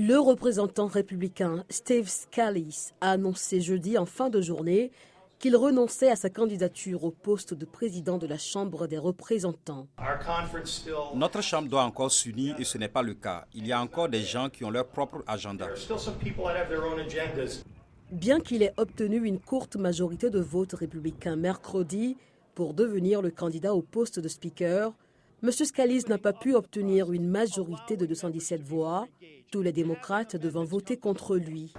Le représentant républicain Steve Scalise a annoncé jeudi en fin de journée qu'il renonçait à sa candidature au poste de président de la Chambre des représentants. Notre Chambre doit encore s'unir et ce n'est pas le cas. Il y a encore des gens qui ont leur propre agenda. Bien qu'il ait obtenu une courte majorité de votes républicains mercredi pour devenir le candidat au poste de speaker, M. Scalise n'a pas pu obtenir une majorité de 217 voix, tous les démocrates devant voter contre lui.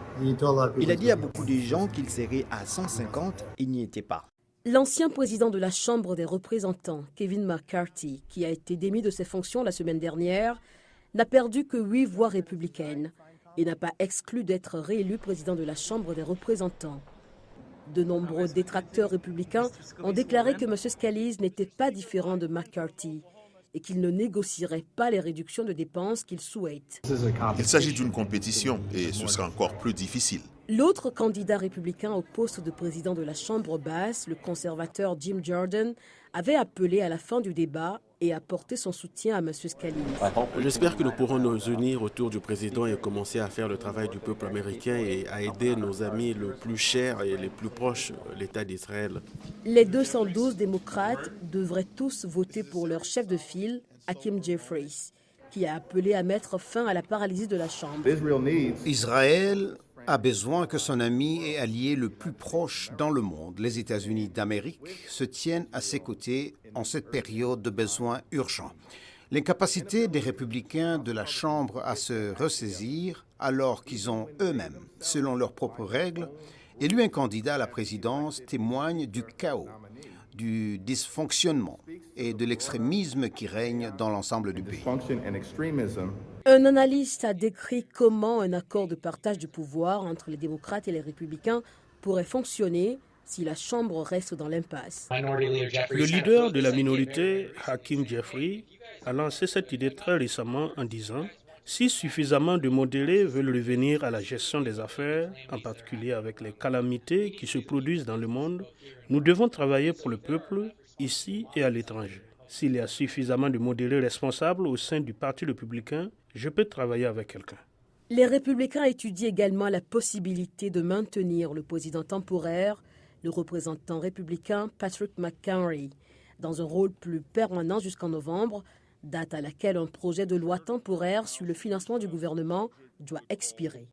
Il a dit à beaucoup de gens qu'il serait à 150, il n'y était pas. L'ancien président de la Chambre des représentants, Kevin McCarthy, qui a été démis de ses fonctions la semaine dernière, n'a perdu que 8 voix républicaines et n'a pas exclu d'être réélu président de la Chambre des représentants. De nombreux détracteurs républicains ont déclaré que M. Scalise n'était pas différent de McCarthy et qu'il ne négocierait pas les réductions de dépenses qu'il souhaite. Il s'agit d'une compétition et ce sera encore plus difficile. L'autre candidat républicain au poste de président de la Chambre basse, le conservateur Jim Jordan, avait appelé à la fin du débat et apporté son soutien à M. Scalise. J'espère que nous pourrons nous unir autour du président et commencer à faire le travail du peuple américain et à aider nos amis les plus chers et les plus proches, l'État d'Israël. Les 212 démocrates devraient tous voter pour leur chef de file, Hakeem Jeffries, qui a appelé à mettre fin à la paralysie de la Chambre. Israël a besoin que son ami et allié le plus proche dans le monde, les États-Unis d'Amérique, se tiennent à ses côtés en cette période de besoins urgents. L'incapacité des républicains de la Chambre à se ressaisir, alors qu'ils ont eux-mêmes, selon leurs propres règles, élu un candidat à la présidence, témoigne du chaos, du dysfonctionnement et de l'extrémisme qui règne dans l'ensemble du pays. Un analyste a décrit comment un accord de partage du pouvoir entre les démocrates et les républicains pourrait fonctionner si la Chambre reste dans l'impasse. Le leader de la minorité, Hakeem Jeffries, a lancé cette idée très récemment en disant « Si suffisamment de modérés veulent revenir à la gestion des affaires, en particulier avec les calamités qui se produisent dans le monde, nous devons travailler pour le peuple, ici et à l'étranger. S'il y a suffisamment de modérés responsables au sein du Parti républicain, je peux travailler avec quelqu'un. » Les républicains étudient également la possibilité de maintenir le président temporaire, le représentant républicain Patrick McHenry, dans un rôle plus permanent jusqu'en novembre, date à laquelle un projet de loi temporaire sur le financement du gouvernement doit expirer.